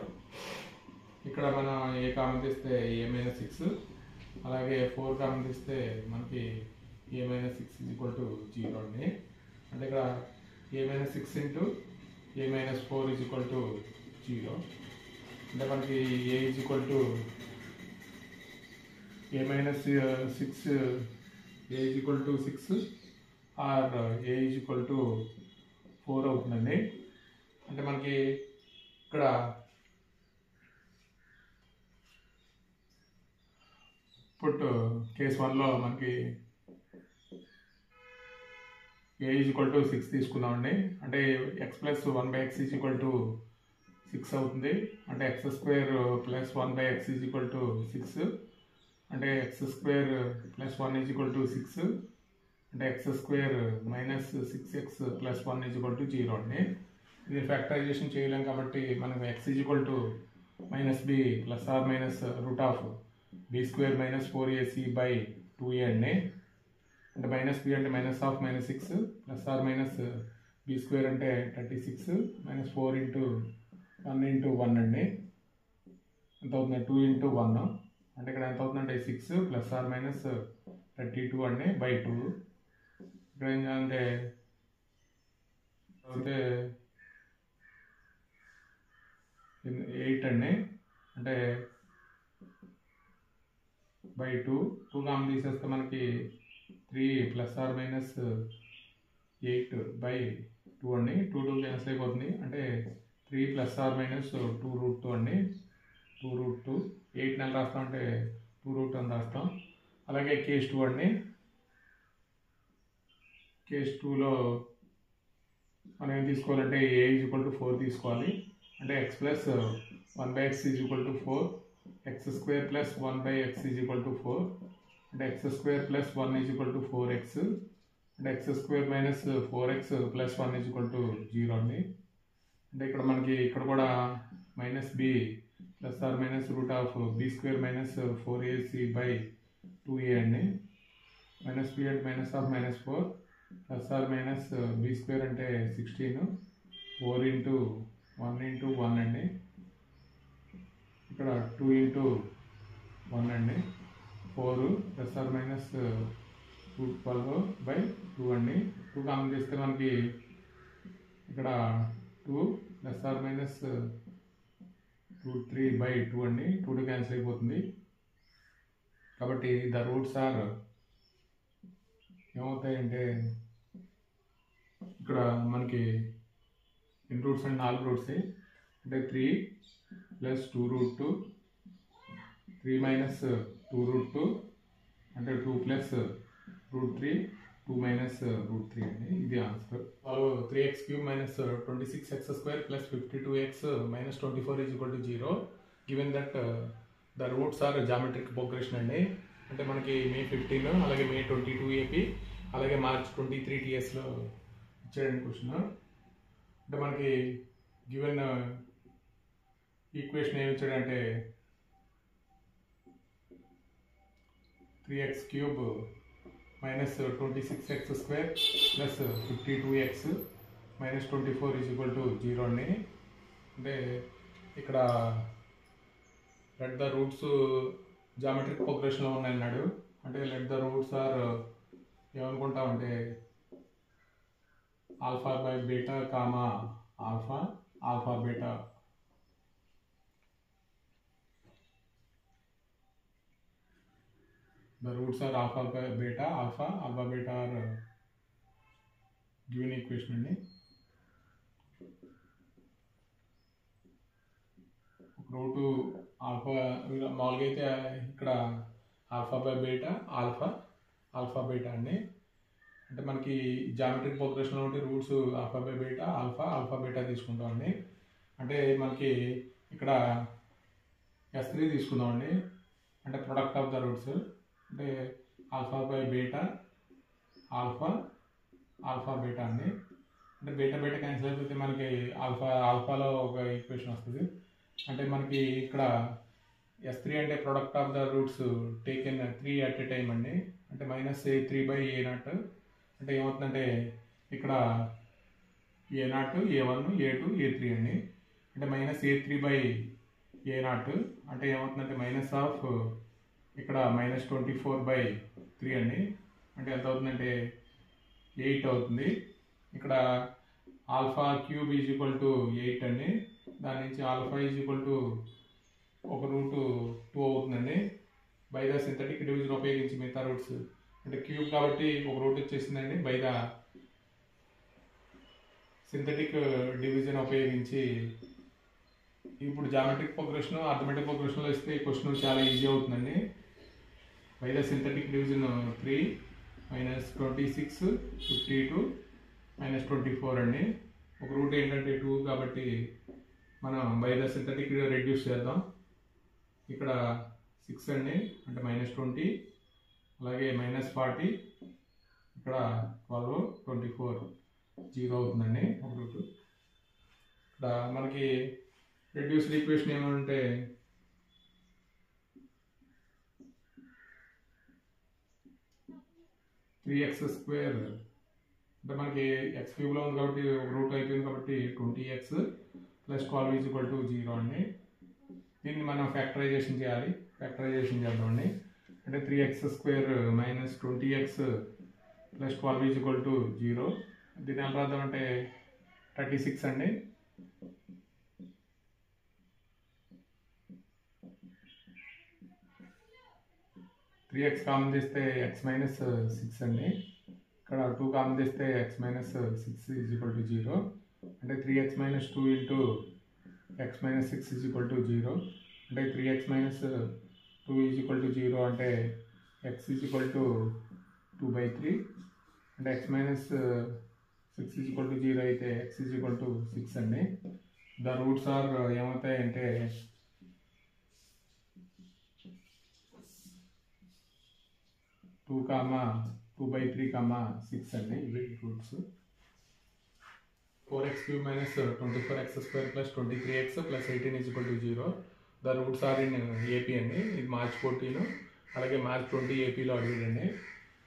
Speaker 1: ఇక్కడ మనం ఏ కామన్ తీస్తే ఏ మైనస్ 6, అలాగే 4 కామన్ తీస్తే మనకి a minus 6 is equal to 0 అండి. అంటే ఇక్కడ a minus 6 into a minus 4 is equal to 0. అంటే మనకి a is equal to a minus 6 a is equal to 6 or a is equal to 4 అవుతుందండి. అంటే మనకి ఇక్కడ పుట్ కేస్ 1లో మనకి ఏ ఈజ్ ఈక్వల్ టు 6 తీసుకున్నామండి. అంటే x plus 1/x is equal to 6 అవుతుంది. అంటే x square plus 1/x is equal to 6. అంటే x square plus 1 is equal to 6. అంటే x square minus 6x plus 1 is equal to 0 అండి. ఇది factorisation చేయలేం కాబట్టి మనకు x is equal to minus b plus or minus root of b square minus 4ac by 2a అండి. అంటే minus b అంటే minus of minus 6 plus or minus b square అంటే 36 minus 4 into 1 into 1 అండి. ఎంత అవుతుంది 2 ఇంటూ 1. అంటే ఇక్కడ ఎంత అవుతుందంటే 6 ప్లస్ ఆర్ మైనస్ 32 అండి బై 2. ఇక్కడ ఏంటంటే 8 అండి. అంటే బై 2 కామన్ తీసేస్తే మనకి 3 ప్లస్ ఆర్ మైనస్ 8 బై 2 అండి. 2 క్యాన్సిల్ అయిపోతుంది. అంటే 3 ప్లస్ ఆర్ మైనస్ 2 రూట్ 2 అండి. 2 రూట్ 2 8 నెల రాస్తాం అంటే 2 రూట్ అని రాస్తాం. అలాగే కేస్ 2 అండి. కేస్ 2లో మనం ఏం తీసుకోవాలంటే ఏ ఈజ్ ఈక్వల్ టు 4 తీసుకోవాలి. అంటే x plus 1/x is equal to 4, x square plus 1/x is equal to 4. అంటే x square plus 1 is equal to 4x. అంటే x square minus 4x plus 1 is equal to 0 అండి. అంటే ఇక్కడ మనకి ఇక్కడ కూడా minus b plus or minus root of b square minus 4ac by 2a అండి. Minus b అంటే minus of minus 4 plus or minus b square అంటే 16 4 into 1 into 1 అండి. ఇక్కడ 2 ఇంటూ 1 అండి. 4 ప్లస్ ఆర్ మైనస్ 12 బై 2 అండి. 2 కామన్ చేస్తే మనకి ఇక్కడ 2 plus or minus root 3 by 2 అండి. 2 క్యాన్సిల్ అయిపోతుంది. కాబట్టి ద రూట్స్ ఆర్ ఏమవుతాయంటే ఇక్కడ మనకి ఎన్ని రూట్స్ అంటే 4 రూట్స్. అంటే 3 ప్లస్ 2 రూట్ 2, 3 మైనస్ 2 రూట్ 2 అంటే 2 ప్లస్ రూట్ 3, 2 మైనస్ రూట్ 3 అండి. ఇది ఆన్సర్. వాళ్ళు 3x cube minus 26x square plus 52x minus 24 is equal to 0 given that the roots are geometric progression అండి. అంటే మనకి మే 15 అలాగే మే 22 AP అలాగే మార్చ్ 23 TSలో ఇచ్చాడండి క్వశ్చన్. అంటే మనకి గివెన్ ఈక్వేషన్ ఏమి ఇచ్చాడంటే 3x cube minus 26x square plus 52x minus 24 is equal to 0 అండి. అంటే ఇక్కడ లెట్ ద రూట్స్ జామెట్రిక్ ప్రోగ్రెషన్లో ఉన్నాయన్నాడు. అంటే లెట్ ద రూట్స్ ఆర్ ఏమనుకుంటామంటే alpha by beta comma alpha, alpha beta. The roots are alpha beta, alpha beta are given equation అండి. Route alpha మామూలుగా అయితే ఇక్కడ alpha by beta alpha beta అండి. అంటే మనకి జామెట్రిక్ ప్రోగ్రెషన్లో ఉంటే roots alpha by beta alpha beta తీసుకుంటామండి. అంటే మనకి ఇక్కడ S3 తీసుకుందామండి. అంటే ప్రొడక్ట్ ఆఫ్ ద రూట్స్ అంటే alpha by beta alpha beta అండి. అంటే బీటా క్యాన్సిల్ అయిపోతే మనకి ఆల్ఫాలో ఒక ఈక్వేషన్ వస్తుంది. అంటే మనకి ఇక్కడ S3 అంటే product of the roots taken 3 at a time అండి. అంటే -3/A0 అంటే ఏమవుతుందంటే ఇక్కడ A0 A1 A2 A3 అండి. అంటే -A3/A0 అంటే ఏమవుతుందంటే మైనస్ ఆఫ్ ఇక్కడ -24/3 అండి. అంటే ఎంత అవుతుందంటే 8 అవుతుంది. ఇక్కడ alpha cube is equal to 8 అండి. దాని నుంచి ఆల్ఫా ఈజ్ ఈక్వల్ టు ఒక రూట్ 2 అవుతుందండి. బై ద సింథటిక్ డివిజన్ ఉపయోగించి మిగతా రూట్స్ అంటే క్యూబ్ కాబట్టి ఒక రూట్ వచ్చేసిందండి. బై ద సింథటిక్ డివిజన్ ఉపయోగించి ఇప్పుడు జామెట్రిక్ ప్రోగ్రెషన్ అర్థమెటిక్ ప్రోగ్రెషన్లో ఇస్తే ఈ క్వశ్చన్ చాలా ఈజీ అవుతుందండి. బై ద సింథటిక్ డివిజన్ 3 -26 52 -24 అండి. ఒక రూట్ ఏంటంటే 2 కాబట్టి మనం బై ద సింథటిక్ రెడ్యూస్ చేద్దాం. ఇక్కడ 6 అండి అంటే -20 అలాగే -40 ఇక్కడ 12 24 0 అవుతుందండి ఒక రూట్. ఇక్కడ మనకి రెడ్యూస్డ్ ఈక్వేషన్ ఏమంటే 3x² అంటే మనకి x³ లో ఉంది కాబట్టి ఒక రూట్ అయిపోయింది కాబట్టి 20x + 12 = 0 అండి. దీన్ని మనం ఫ్యాక్టరైజేషన్ చేయాలి. ఫ్యాక్టరైజేషన్ చేద్దామండి. అంటే 3x² - 20x + 12 = 0. దీన్ని ఎలా రాద్దామంటే 36 అండి. x కామన్ తీస్తే x - 6 అండి. ఇక్కడ 2 కామన్ తీస్తే x - 6 = 0. అంటే 3x - 2 × x - 6 = 0. అంటే 3x - 2 = 0 అంటే x = 2/3. అంటే x - 6 = 0 అయితే x = 6 అండి. ద రూట్స్ ఆర్ ఏమవుతాయంటే 2/3, 6 అండి. ఇవి roots. 4x³ - 24x² + 23x + 18 = 0. The roots are in AP అండి. ఇది మార్చ్ 14 అలాగే మార్చ్ 20 ఏపీలో అడిగాడండి.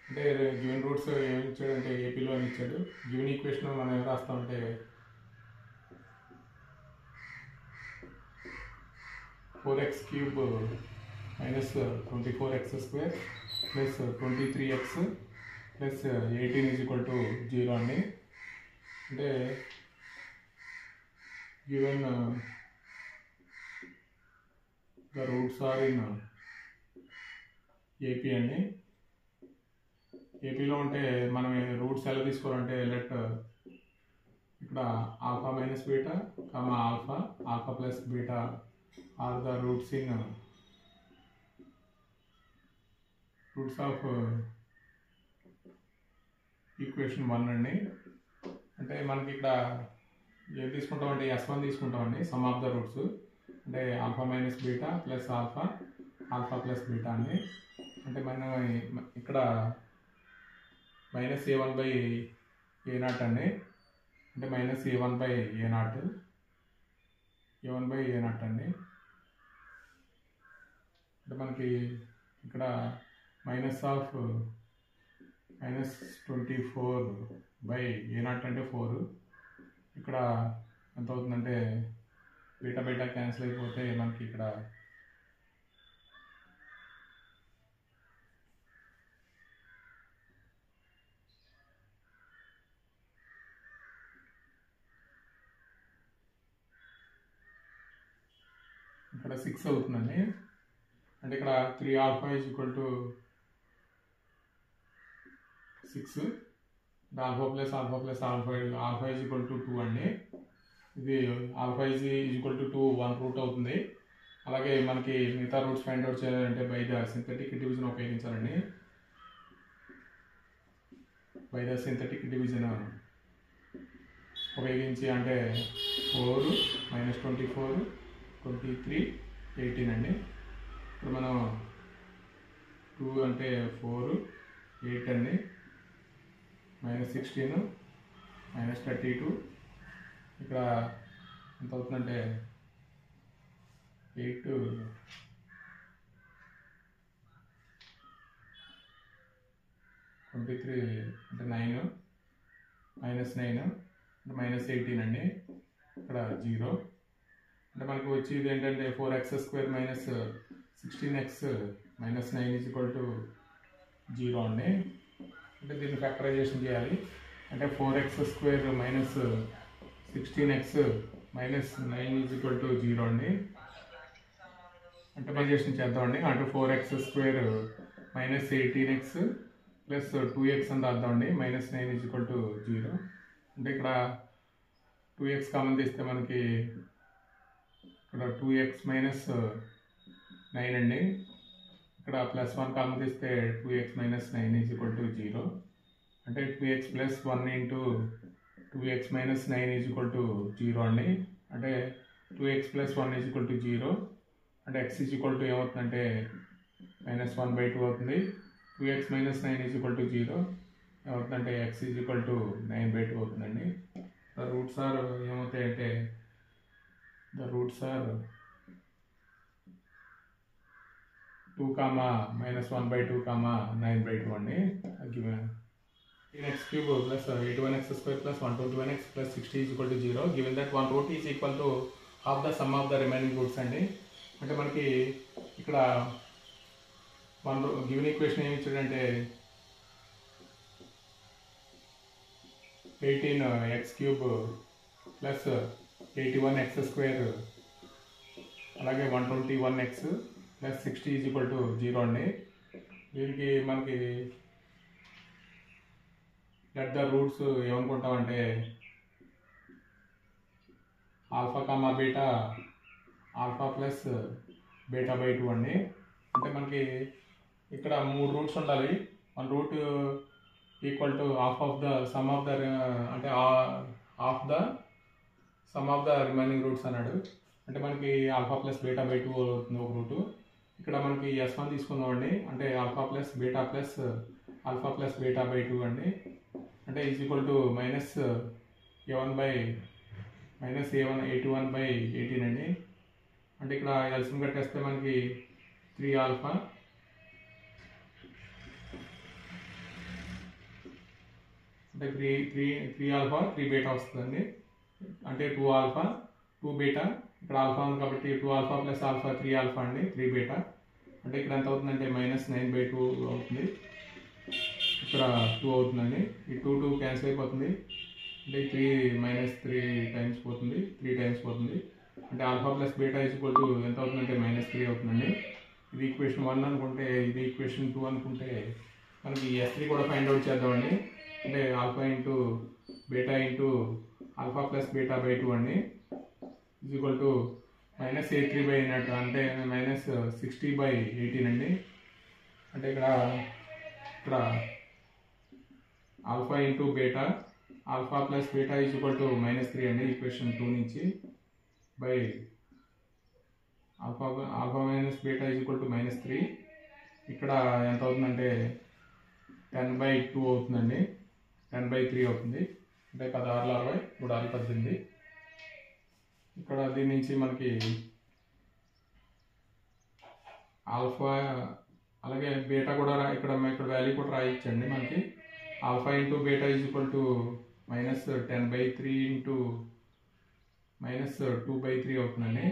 Speaker 1: అంటే గివెన్ రూట్స్ ఏమి ఇచ్చాడంటే ఏపీలో అని ఇచ్చాడు. గివెన్ ఈక్వేషన్ మనం ఏం రాస్తామంటే 4x³ - 24x² + 23x + 18 = 0 అండి. అంటే given the roots are in AP అండి. ఏపీలో ఉంటే మనం రూట్స్ ఎలా తీసుకోవాలంటే లెట్ ఇక్కడ alpha - beta alpha + beta are the roots of equation 1 అండి. అంటే మనకి ఇక్కడ ఏం తీసుకుంటామంటే S1 తీసుకుంటామండి. సమ్ ఆఫ్ ద రూట్స్ అంటే ఆల్ఫా - బీటా + ఆల్ఫా + బీటా అండి. అంటే మనం ఇక్కడ -A1/A0 అండి. అంటే -A1/A0 అండి. అంటే మనకి ఇక్కడ -24/A0 అంటే 4. ఇక్కడ ఎంత అవుతుందంటే బీటా క్యాన్సిల్ అయిపోతే మనకి ఇక్కడ ఇక్కడ 6 అవుతుందండి. అంటే ఇక్కడ 3α = 6 ఆల్ఫా + ఆల్ఫా = 2 అండి. ఇది ఆల్ఫా = 2 1 రూట్ అవుతుంది. అలాగే మనకి మిగతా రూట్స్ ఫైండ్ అవుట్ చేయాలంటే బై ద సింథటిక్ డివిజన్ ఉపయోగించాలండి. బై ద సింథటిక్ డివిజన్ ఉపయోగించి అంటే 4 - 24 23 18 అండి. ఇప్పుడు మనం 2 అంటే 4 8 అండి, -16 -32 ఇక్కడ ఎంత అవుతుందంటే 8 23 అంటే 9 -9 అంటే -18 అండి. ఇక్కడ 0 అంటే మనకు వచ్చేది ఏంటంటే 4x² - 16x - 9 = 0 అండి. అంటే దీన్ని ఫ్యాక్టరైజేషన్ చేయాలి. అంటే 4x² - 16x - 9 = 0 అండి. అంటే ఫ్యాక్టరైజేషన్ చేద్దామండి. అంటే 4x² - 18x + 2x అని రాద్దామండి. -9 = 0. అంటే ఇక్కడ 2x కామన్ తీస్తే మనకి ఇక్కడ 2x - 9 అండి. ఇక్కడ +1 కామన్ తీస్తే 2x - 9 = 0. అంటే 2x + 1 × 2x - 9 = 0 అండి. అంటే 2x + 1 = 0. అంటే x ఏమవుతుందంటే -1/2 అవుతుంది. 2x - 9 = 0 ఏమవుతుందంటే x = 9/2 అవుతుందండి. ద రూట్స్ ఆర్ ఏమవుతాయంటే ద రూట్స్ ఆర్ 2, -1/2, 9/2 అండి. x³ + 81x² + 121x + 60 = 0. Given that one root is equal to half the sum of the remaining roots అండి. అంటే మనకి ఇక్కడ గివెన్ ఈక్వేషన్ ఏమి ఇచ్చాడంటే 18x³ + 81x² అలాగే 121x + 60 = 0 అండి. దీనికి మనకి లెట్ ద రూట్స్ ఏమనుకుంటామంటే α, బీటా α + β/2 అండి. అంటే మనకి ఇక్కడ 3 రూట్స్ ఉండాలి. One root equal to half of the sum of the అంటే half the sum of the remaining roots అన్నాడు. అంటే మనకి α + β/2 అవుతుంది ఒక రూటు. ఇక్కడ మనకి S1 తీసుకుందామండి. అంటే α + β + α + β/2 అండి. అంటే -81/18 అండి. అంటే ఇక్కడ ఎల్సిఎం కట్టేస్తే మనకి 3α అంటే 3α 3β వస్తుందండి. అంటే 2α 2β ఇక్కడ ఆల్ఫా ఉంది కాబట్టి 2α + α 3α అండి 3β. అంటే ఇక్కడ ఎంత అవుతుందంటే -9/2 అవుతుంది. ఇక్కడ 2 అవుతుందండి. ఈ 2 క్యాన్సిల్ అయిపోతుంది. అంటే 3 టైమ్స్ పోతుంది, 3 టైమ్స్ పోతుంది. అంటే α + β ఎంత అవుతుందంటే -3 అవుతుందండి. ఇది ఈక్వేషన్ 1 అనుకుంటే, ఇది ఈక్వేషన్ 2 అనుకుంటే మనకి S3 కూడా ఫైండ్ అవుట్ చేద్దామండి. అంటే α × β × α + β/2 అండి -83/8 అంటే -60/18 అండి. అంటే ఇక్కడ α × β α + β -3 అండి ఈక్వేషన్ 2 నుంచి బై α - β -3 ఇక్కడ ఎంత అవుతుందంటే 10/2 అవుతుందండి. 10/3 అవుతుంది. అంటే 16 60 3 18. ఇక్కడ దీని నుంచి మనకి ఆల్ఫా అలాగే బీటా కూడా ఇక్కడ వాల్యూ కూడా రాయొచ్చండి. మనకి α × β -10/3 × -2/3 అవుతుందండి.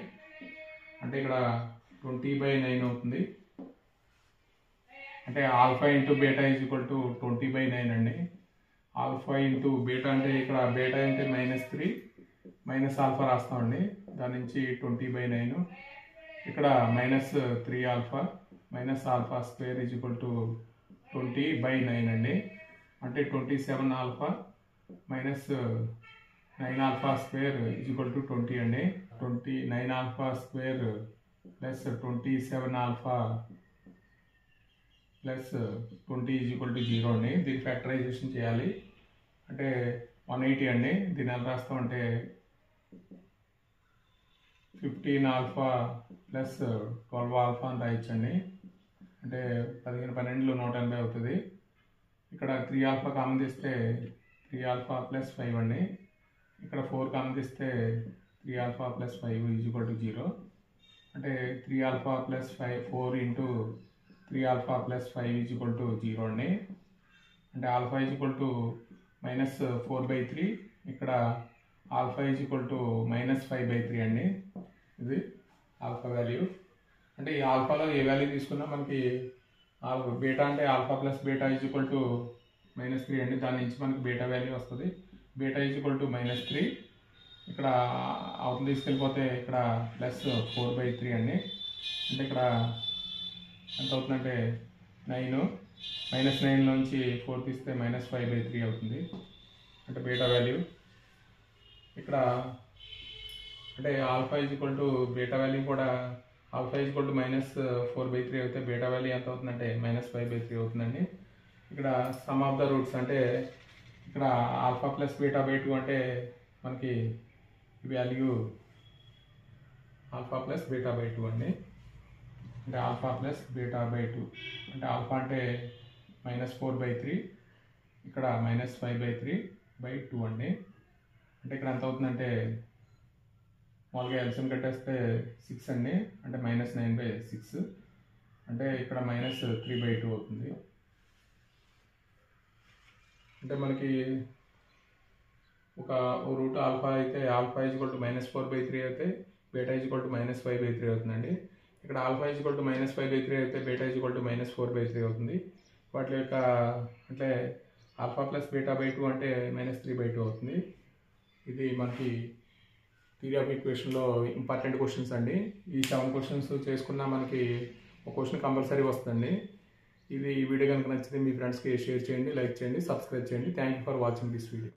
Speaker 1: అంటే ఇక్కడ 20/9 అవుతుంది. అంటే α × β 20/9 అండి. α × β అంటే ఇక్కడ బీటా అంటే -3 -α రాస్తామండి. దాని నుంచి 20/9 ఇక్కడ -3α -α² 20/9 అండి. అంటే 27α -9α² 20 అండి. 9α² plus 27 alpha plus 20 is equal to 0 అండి. దీని ఫ్యాక్టరైజేషన్ చేయాలి అంటే 180 అండి. దీని ఎలా రాస్తామంటే 15 ఆల్ఫా ప్లస్ 12 ఆల్ఫా అని రాయొచ్చండి. అంటే 15 12 180 అవుతుంది. ఇక్కడ 3 ఆల్ఫా కామన్ తీస్తే 3 ఆల్ఫా ప్లస్ 5 అండి. ఇక్కడ 4 కామన్ తీస్తే 3 alpha plus 5 is equal to 0. అంటే 3 alpha plus 4 into 3 alpha plus 5 is equal to 0 అండి. అంటే ఆల్ఫా ఈజ్ ఈక్వల్ టు -4/3. ఇక్కడ ఆల్ఫా ఈజ్ ఈక్వల్ టు -5/3 అండి. ఇది ఆల్ఫా వాల్యూ. అంటే ఈ ఆల్ఫాలో ఏ వాల్యూ తీసుకున్నా మనకి బీటా అంటే alpha plus beta is equal to -3 అండి. దాని నుంచి మనకి బీటా వాల్యూ వస్తుంది. Beta is equal to -3. ఇక్కడ అవతల తీసుకెళ్ళిపోతే ఇక్కడ +4/3 అండి. అంటే ఇక్కడ ఎంత అవుతుందంటే 9 -9 నుంచి 4 తీస్తే -5/3 అవుతుంది. అంటే బీటా వాల్యూ ఇక్కడ అంటే alpha is equal to beta value కూడా ఆల్ఫా ఈజ్ ఈక్వల్ టు -4/3 అయితే బీటా వాల్యూ ఎంత అవుతుందంటే -5/3 అవుతుందండి. ఇక్కడ సమ్ ఆఫ్ ద రూట్స్ అంటే ఇక్కడ ఆల్ఫా ప్లస్ బీటా/2 అంటే మనకి వాల్యూ ఆల్ఫా ప్లస్ బీటా/2 అండి. అంటే ఆల్ఫా ప్లస్ బీటా/2 అంటే ఆల్ఫా అంటే -4/3, ఇక్కడ -5/3/2 అండి. అంటే ఇక్కడ ఎంత అవుతుందంటే మామూలుగా ఎల్సిఎం కట్టేస్తే 6 అండి. అంటే -9/6 అంటే ఇక్కడ -3/2 అవుతుంది. అంటే మనకి ఒక రూట్ ఆల్ఫా అయితే ఆల్ఫా ఈజ్ ఈక్వల్ టు -4/3 అయితే బీటా ఈజ్ ఈక్వల్ టు -5/3 అవుతుందండి. ఇక్కడ ఆల్ఫా ఈజ్ ఈక్వల్ టు -5/3 అయితే బీటా ఈజ్ ఈక్వల్ టు -4/3 అవుతుంది. వాటి యొక్క అంటే ఆల్ఫా ప్లస్ బీటా/2 అంటే -3/2 అవుతుంది. ఇది మనకి థియరీ ఆఫ్ ఈక్వేషన్లో ఇంపార్టెంట్ క్వశ్చన్స్ అండి. ఈ 7 క్వశ్చన్స్ చేసుకున్నా మనకి ఒక క్వశ్చన్ కంపల్సరీ వస్తుందండి. ఇది ఈ వీడియో కనుక నచ్చితే మీ ఫ్రెండ్స్కి షేర్ చేయండి, లైక్ చేయండి, సబ్స్క్రైబ్ చేయండి. Thank you for watching this video.